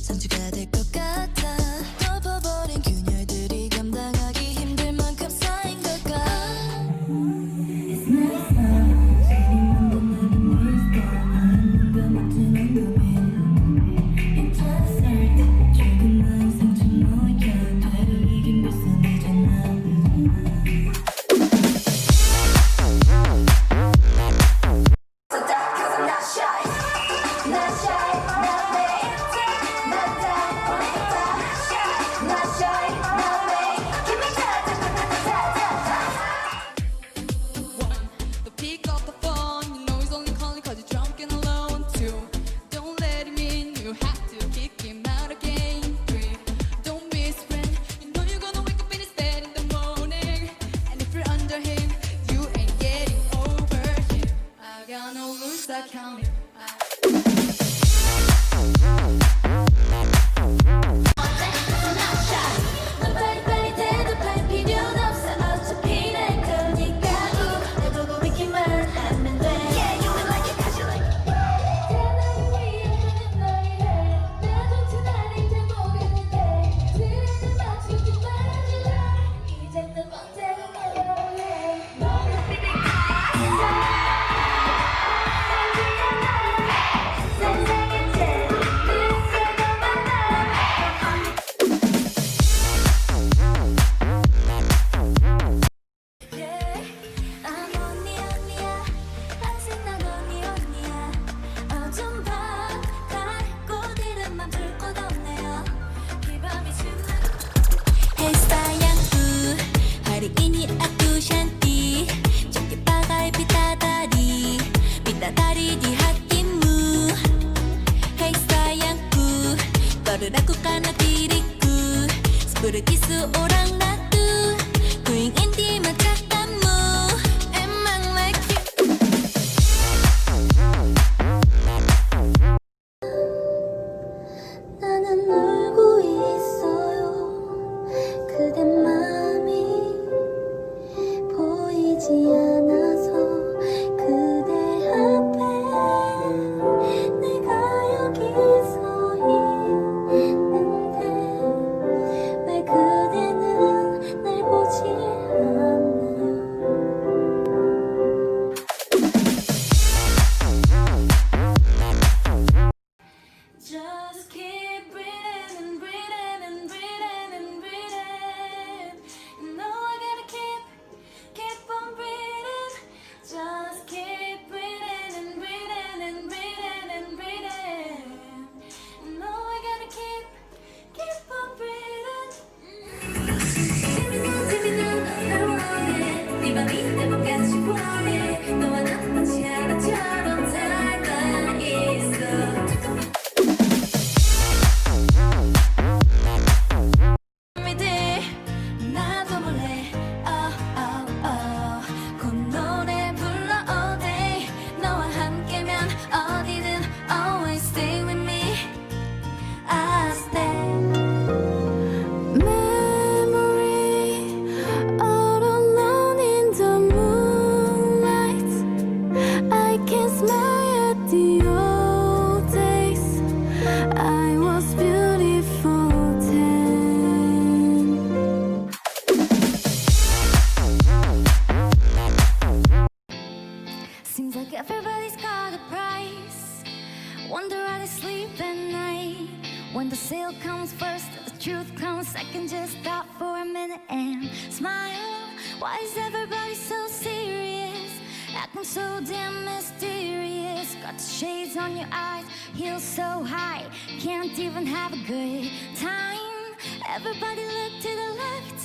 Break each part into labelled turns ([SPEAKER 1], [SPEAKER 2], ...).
[SPEAKER 1] 상처가 될 것 같아. 덮어버린 균열들이 감당하기 힘들 만큼 쌓인 걸까. It's not fun. 세리만도 나는 미스터. 아무도 못하는 놈이. Impossible. 조금만 상처 모여 되돌리긴 불쌍하잖아. So that cause I'm not shy. Not shy. Not me. Not that. Not shy. Not me. Give me that.
[SPEAKER 2] But pick up the phone, you know he's only calling cause you're drunk and alone. 2, don't let him in, you have to kick him out again. 3, don't be his friend, you know you're gonna wake up in his bed in the morning. And if you're under him, you ain't getting over him. I got no rules, I count it.
[SPEAKER 1] 넌 빨리빨리 대답할 필요는 없어. 어차피 날 거니까 날 보고 있기만 하면 돼. Yeah, you will like it 'cause you like it. 나를 위해 너를 해. 나조차 나를 잘 모르는데 틀을 맞추기만 해. 이젠 넌 언제나 너래. 너는 세상에 제일 늦새도 만나. 난 언니야 아직 난 언니야. 어둠 바깥 꽃이란 맘 둘 곳 없네요. 이 밤이 지나. Hey sayangku, hari ini aku cantik. Cantik bagai bidadari di hatimu. Hey sayangku, kau ragukan diriku seperti seorang ratu. Ku ingin dimanjakanmu. Emang like you. 나는 울고 있어요. 그대 맘이 보이지 않아서 그대 앞에 내가 여기 서 있는데 왜 그대는 날 보지 않나요? Just keep breathing and breathing and breathing and breathing. You know I gotta keep on breathing. Just keep breathing and breathing and breathing and breathing. You know I gotta keep on breathing. 재미난 널 원해. 네 맘이 내 맘같이 원해. 너와 나 마치 하나처럼 닮아 있어. 나도 몰래 곧 노래 불러 all day. 너와 함께면 어디든 always stay with me. I stay. Memory all alone in the moonlight. I can smile at the old days. I was beautiful then. Seems like everybody's got a price. Wonder how they sleep at night. When the sale comes first, the truth comes second. Just stop for a minute and smile. Why is everybody so serious? Acting so damn mysterious. Got the shades on your eyes, heels so high, can't even have a good time. Everybody look to the left,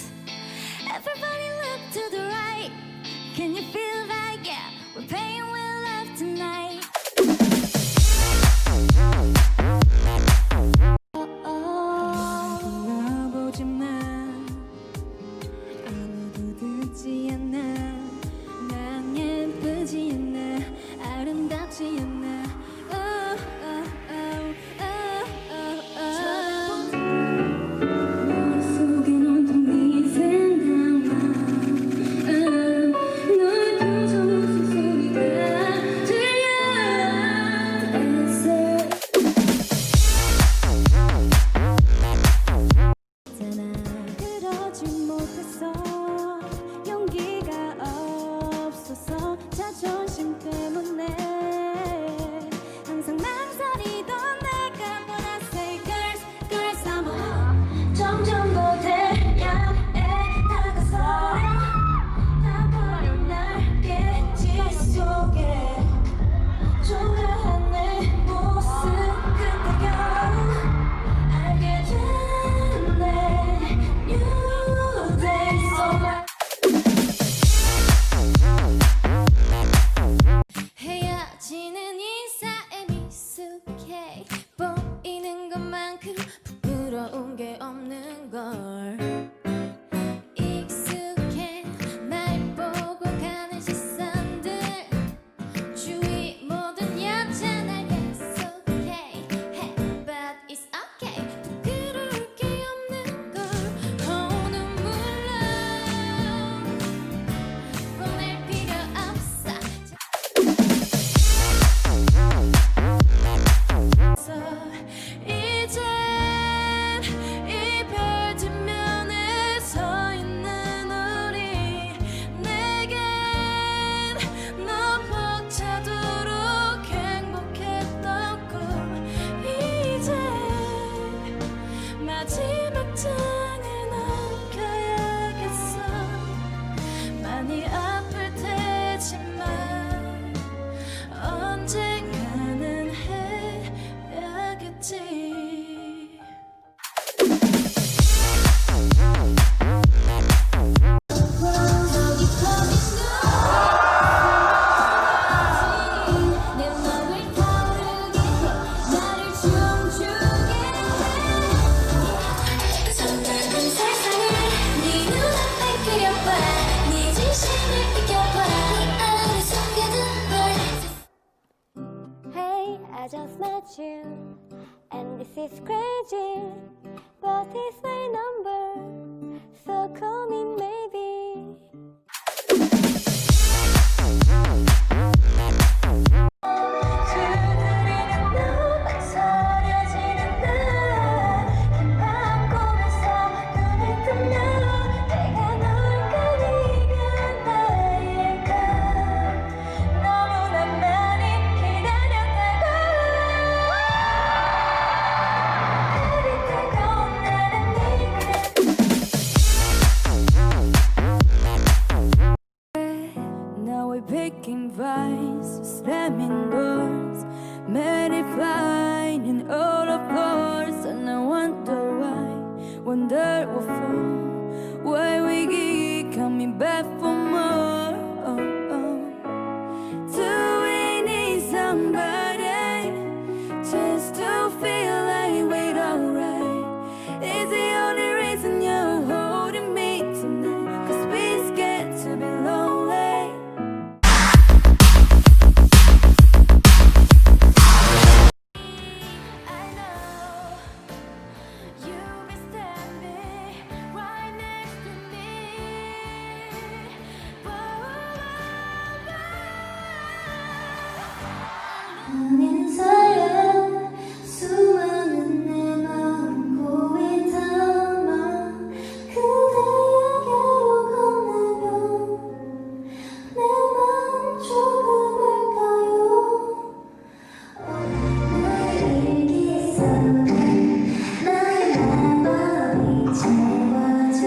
[SPEAKER 1] everybody look to the right. Can you feel that? Yeah, we're paying with love tonight. 나보지만
[SPEAKER 3] I just met you, and this is crazy, but it's my number, so call me maybe.
[SPEAKER 4] Picking vines, slamming doors, many flying in all of course. And I wonder wonder what for, why we keep coming back for more. Do we need somebody just to feel like we're alright? Is the only reason you're holding me tonight? 'Cause we scared to be lonely.
[SPEAKER 1] 인사야 수많은 내 마음 고이 담아 그대에게로 건네면 내 마음 조금일까요? 나의 일기상에 나의 마음이 채워져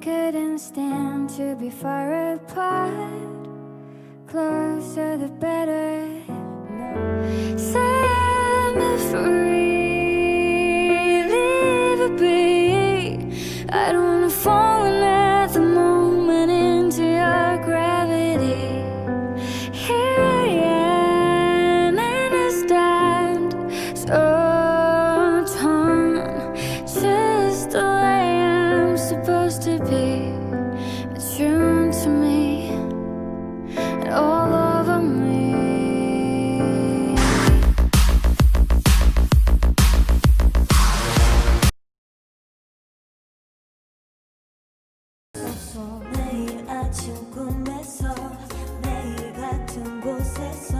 [SPEAKER 4] Couldn't stand to be far apart. Closer the better. Set me free, leave it be. I don't wanna fall in at the moment into your gravity. Here I am and I stand so torn, just the way I'm supposed to be, attuned to me and all over me.
[SPEAKER 3] 매일 아침 꿈에서 매일 같은 곳에서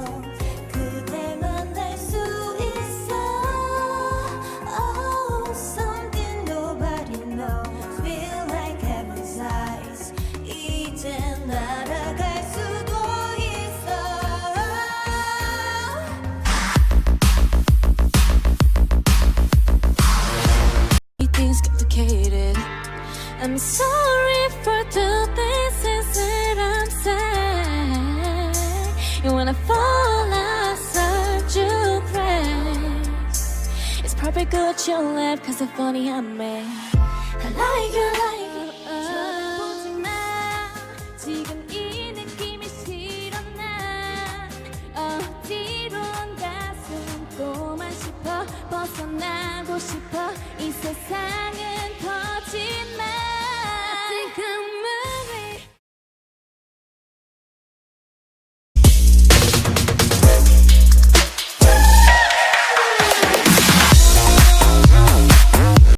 [SPEAKER 3] 그댈 만날 수 있어. Oh, something nobody knows. Feel like heaven's eyes. 이제 날아갈 수도 있어.
[SPEAKER 4] Everything's complicated. I'm sorry for the things that I'm saying. And when I fall, I search you praise. It's probably good you left, 'cause it's funny I'm mad. I like you, like you. 쳐다보지 마. 지금 이 느낌이 싫어 난. 어디론 가슴 고 싶어. 벗어나고 싶어. 이 세상은 거짓말.